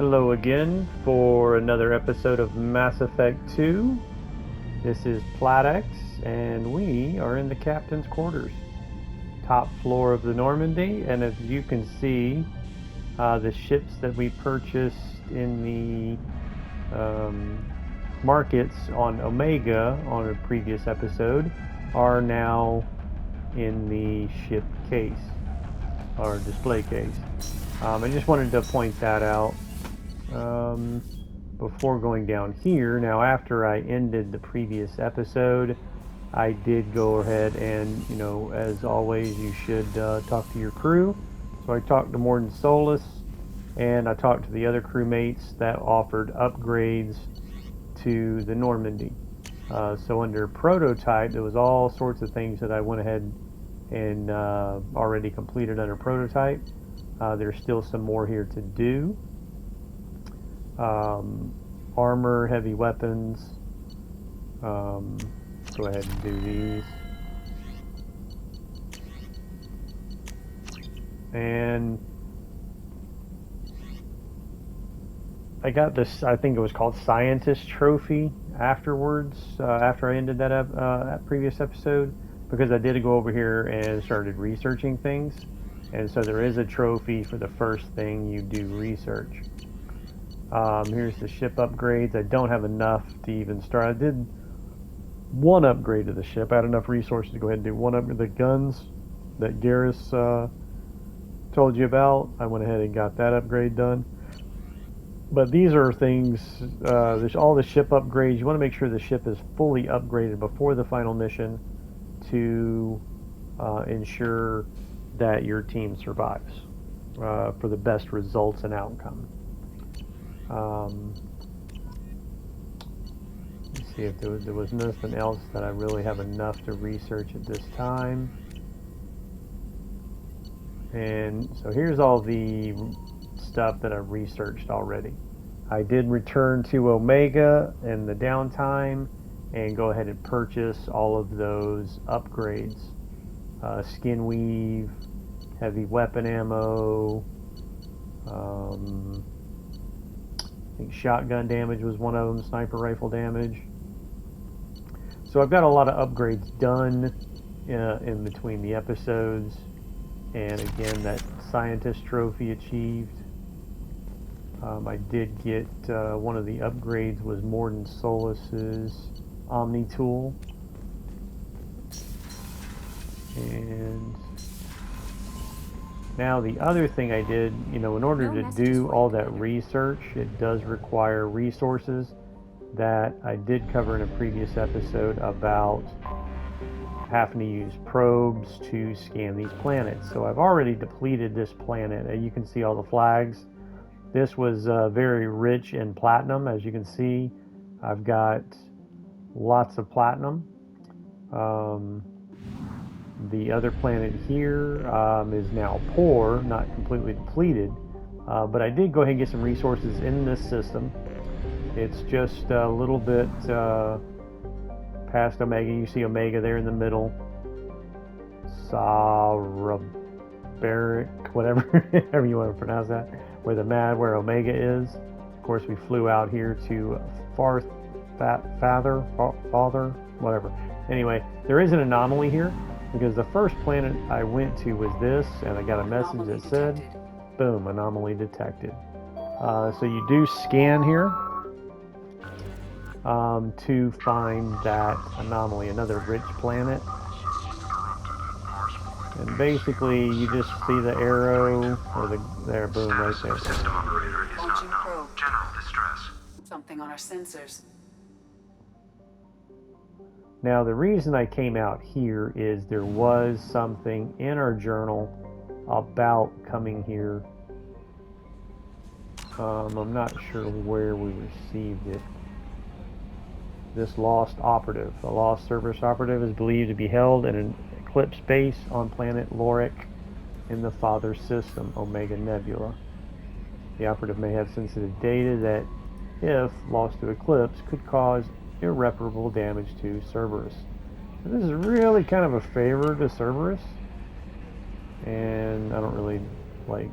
Hello again for another episode of Mass Effect 2. This is Platex, and we are in the captain's quarters, top floor of the Normandy. And as you can see, the ships that we purchased in the markets on Omega on a previous episode are now in the ship case, or display case. I just wanted to point that out before going down here. Now, after I ended the previous episode, I did go ahead and, as always, you should talk to your crew. So I talked to Morden Solus, and I talked to the other crewmates that offered upgrades to the Normandy. So under prototype, there was all sorts of things that I went ahead and already completed under prototype. There's still some more here to do. Armor, heavy weapons. Go ahead and do these. And I got this, I think it was called Scientist Trophy afterwards, after I ended that previous episode, because I did go over here and started researching things. And so there is a trophy for the first thing you do research. Here's the ship upgrades. I don't have enough to even start. I did one upgrade to the ship. I had enough resources to go ahead and do one upgrade. The guns that Garrus told you about, I went ahead and got that upgrade done. But these are things, there's all the ship upgrades. You want to make sure the ship is fully upgraded before the final mission to ensure that your team survives for the best results and outcome. Let's see if there was nothing else that I really have enough to research at this time. And so here's all the stuff that I've researched already. I did return to Omega in the downtime and go ahead and purchase all of those upgrades. Skin weave, heavy weapon ammo, I think shotgun damage was one of them, sniper rifle damage. So I've got a lot of upgrades done in between the episodes. And again, that Scientist Trophy achieved. I did get one of the upgrades was Morden Solus's Omni Tool. And now the other thing I did, in order to do all that research, it does require resources that I did cover in a previous episode about having to use probes to scan these planets. So I've already depleted this planet. You can see all the flags. This was very rich in platinum. As you can see, I've got lots of platinum. The other planet here is now poor, not completely depleted, but I did go ahead and get some resources in this system. It's just a little bit past Omega. You see Omega there in the middle. Sarabaric, however you want to pronounce that, where Omega is. Of course, we flew out here to Father, whatever. Anyway, there is an anomaly here, because the first planet I went to was this, and I got a message that said, boom, anomaly detected. So you do scan here to find that anomaly, another rich planet. And basically, you just see the arrow, or there, boom, right there. System operator is not known. General distress. Something on our sensors. Now, the reason I came out here is there was something in our journal about coming here. I'm not sure where we received it. This lost operative. A lost service operative is believed to be held in an eclipse base on planet Loric in the Father System, Omega Nebula. The operative may have sensitive data that, if lost to eclipse, could cause irreparable damage to Cerberus. So this is really kind of a favor to Cerberus, and I don't really like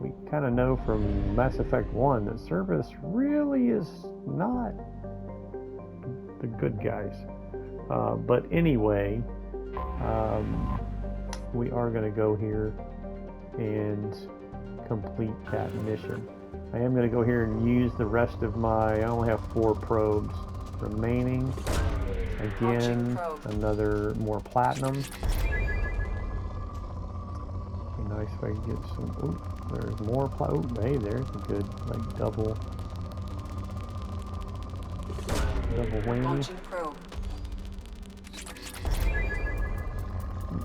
we kind of know from Mass Effect 1 that Cerberus really is not the good guys. But anyway, we are going to go here and complete that mission. I am going to go here and use the rest of my, I only have 4 probes remaining. Again, another more platinum. Be nice if I could get some, ooh, there's more platinum. Hey, there's a good, like, double whammy.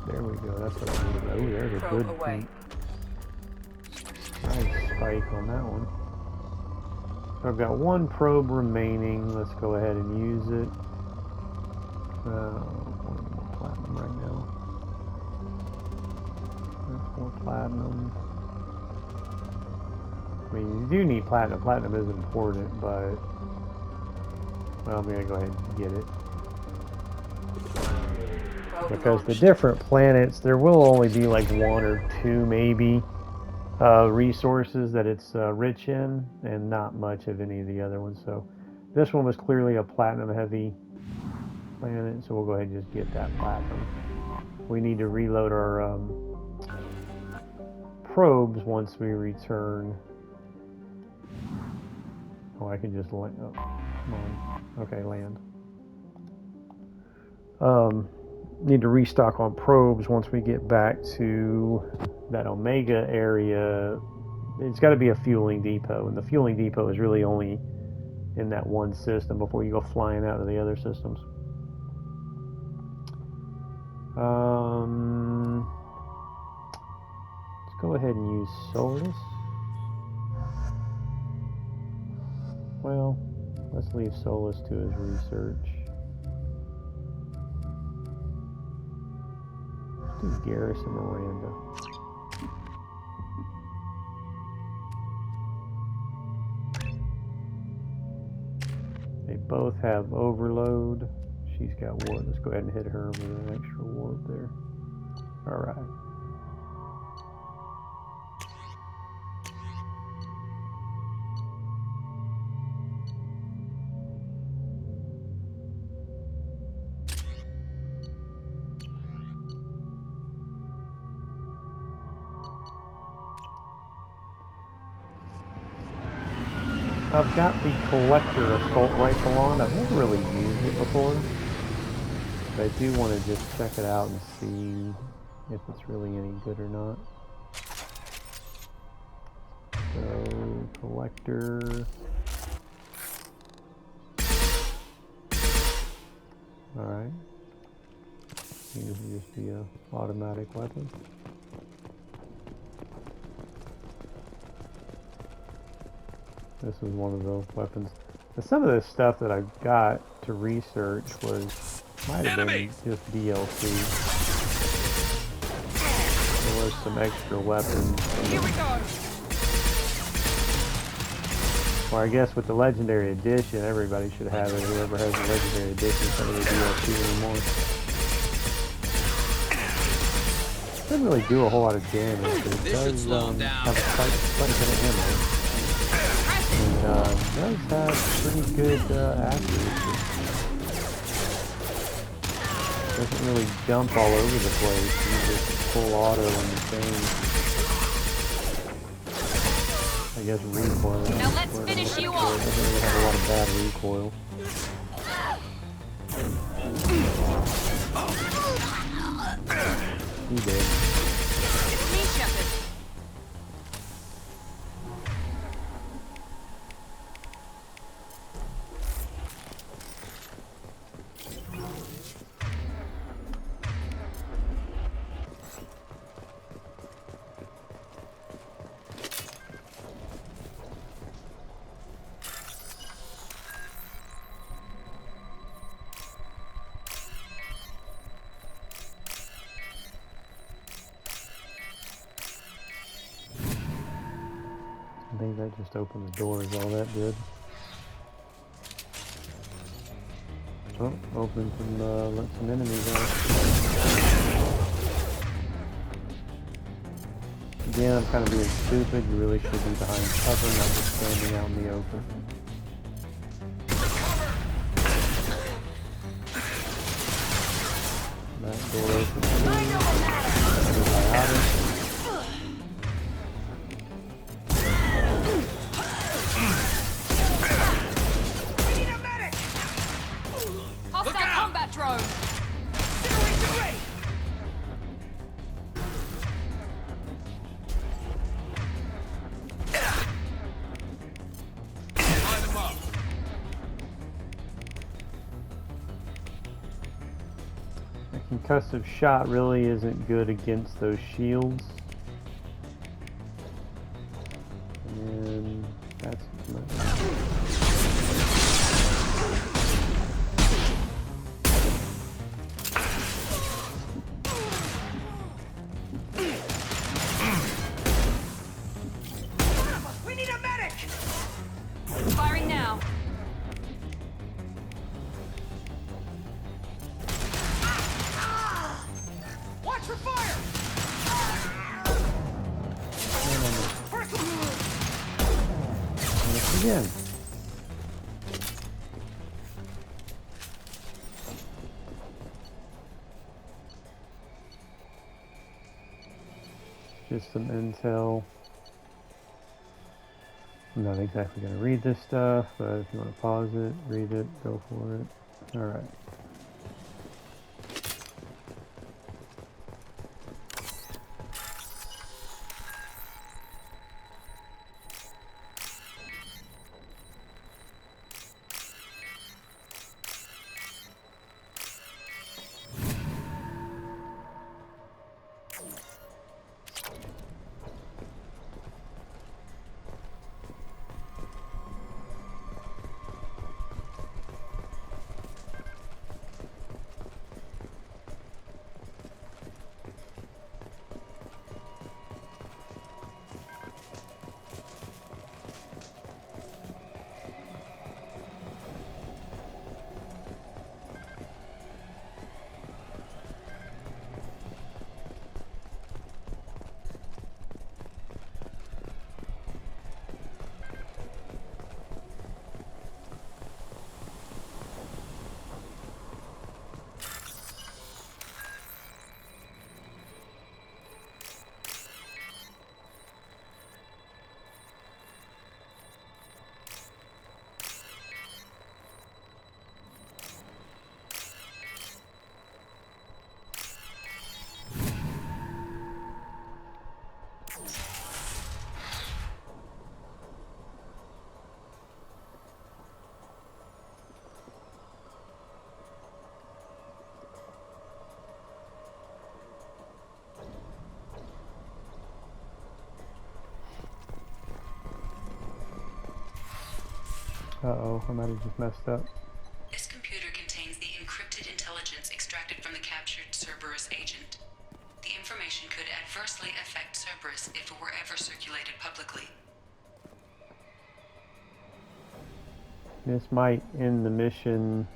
There we go, that's what I needed. Oh, there's a good nice spike on that one. So I've got 1 probe remaining. Let's go ahead and use it. More platinum right now. That's more platinum. I mean, you do need platinum. Platinum is important, but well, I'm gonna go ahead and get it. Because the different planets, there will only be like 1 or 2 maybe resources that it's rich in, and not much of any of the other ones. So this one was clearly a platinum heavy planet, so we'll go ahead and just get that platinum. We need to reload our probes once we return. Oh, I can just land. Oh, come on. Okay, land. Need to restock on probes once we get back to that Omega area. It's got to be a fueling depot, and the fueling depot is really only in that one system before you go flying out to the other systems. Let's go ahead and use Solus. Well, let's leave Solus to his research. Let's do Garrus and Miranda. They both have overload. She's got warp. Let's go ahead and hit her with an extra warp there. Alright. I've got the collector assault rifle on. I've never really used it before, but I do want to just check it out and see if it's really any good or not. So, collector. Alright. Seems to just be an automatic weapon. This is one of the weapons. Now, some of this stuff that I got to research might have been just DLC. There was some extra weapons. Here we go. Well, I guess with the Legendary Edition, everybody should have it. Whoever has the Legendary Edition, some of the DLC anymore. Doesn't really do a whole lot of damage, but it does have quite a bit of ammo. Does have pretty good accuracy. Doesn't really jump all over the place. You just full auto on the same. I guess recoil. Now let's finish you off. It doesn't really have a lot of bad recoil. He did. Me, Shepard. I think that just opened the door. Is all that did? Oh, opened some, let some enemies out. Again, I'm kind of being stupid. You really should be behind cover, not just standing out in the open. That door opens. Antibiotic. Hostile combat drone. A concussive shot really isn't good against those shields. And that's We need a medic! Firing now. Watch for fire! once again. Just some intel. I'm not exactly going to read this stuff, but if you want to pause it, read it, go for it. Alright. Uh-oh, I might have just messed up. This computer contains the encrypted intelligence extracted from the captured Cerberus agent. The information could adversely affect Cerberus if it were ever circulated publicly. This might end the mission.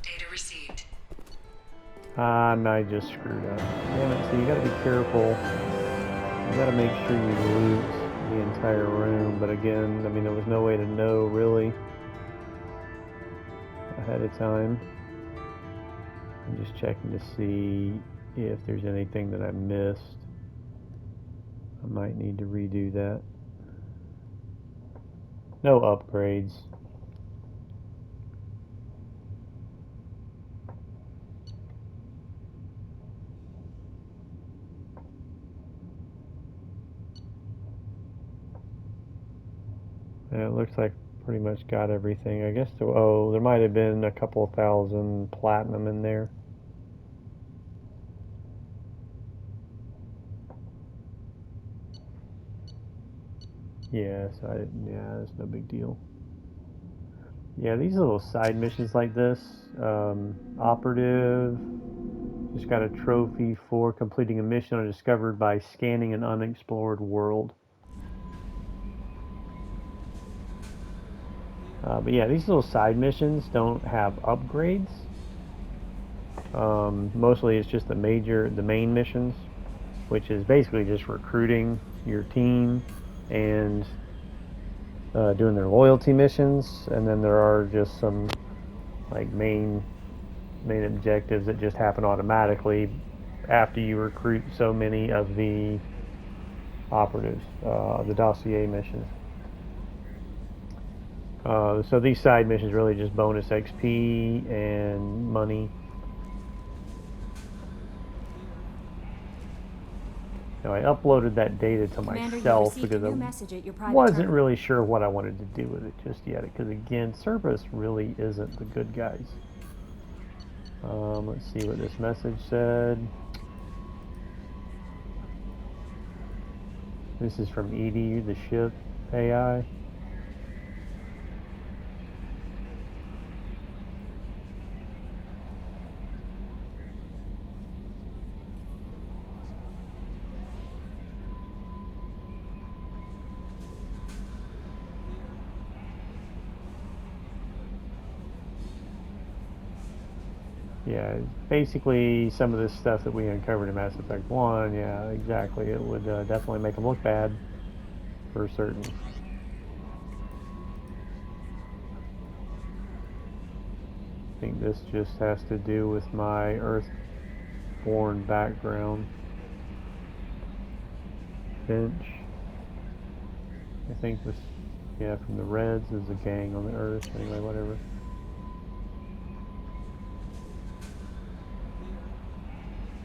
Data received. I might just screwed up. Damn it, so you gotta be careful. You gotta make sure you loot the entire room, but again, I mean, there was no way to know really ahead of time. I'm just checking to see if there's anything that I missed. I might need to redo that. No upgrades. Yeah, it looks like pretty much got everything. I guess, oh, there might have been a couple thousand platinum in there. Yeah, so yeah, it's no big deal. Yeah, these little side missions like this, Operative, just got a trophy for completing a mission undiscovered by scanning an unexplored world. But yeah, these little side missions don't have upgrades. Mostly it's just the main missions, which is basically just recruiting your team and doing their loyalty missions. And then there are just some like main objectives that just happen automatically after you recruit so many of the operatives, the dossier missions. So these side missions really just bonus XP and money. Now I uploaded that data to Commander, you myself received a because new I message at your private wasn't terminal. really sure what I wanted to do with it just yet. Because again, Cerberus really isn't the good guys. Let's see what this message said. This is from Edie, the ship AI. Yeah, basically some of this stuff that we uncovered in Mass Effect 1, yeah, exactly. It would definitely make them look bad, for certain. I think this just has to do with my Earth-born background. Finch. I think this, yeah, from the Reds is a gang on the Earth. Anyway, whatever.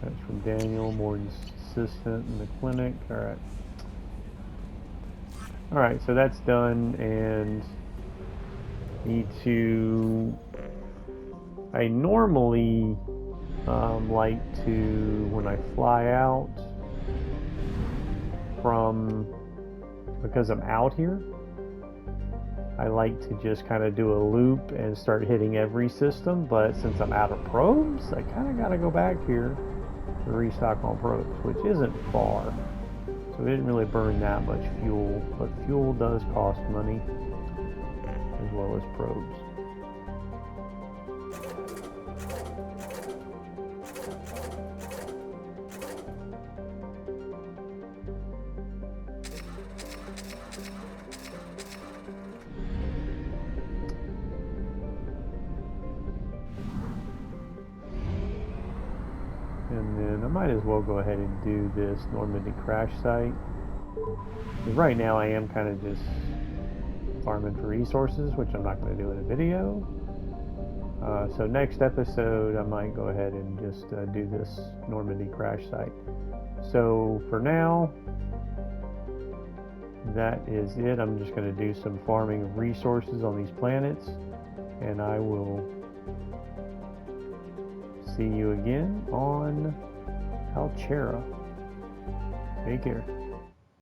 That's from Daniel, Morgan's assistant in the clinic. Alright. Alright, so that's done, and need to... I normally like to, when I fly out from, because I'm out here, I like to just kind of do a loop and start hitting every system, but since I'm out of probes, I kind of got to go back here to restock on probes, which isn't far. So we didn't really burn that much fuel, but fuel does cost money, as well as probes. And then I might as well go ahead and do this Normandy crash site. Because right now I am kind of just farming for resources, which I'm not going to do in a video. So next episode I might go ahead and just do this Normandy crash site. So for now, that is it. I'm just going to do some farming of resources on these planets, and I will see you again on Alchera. Take care.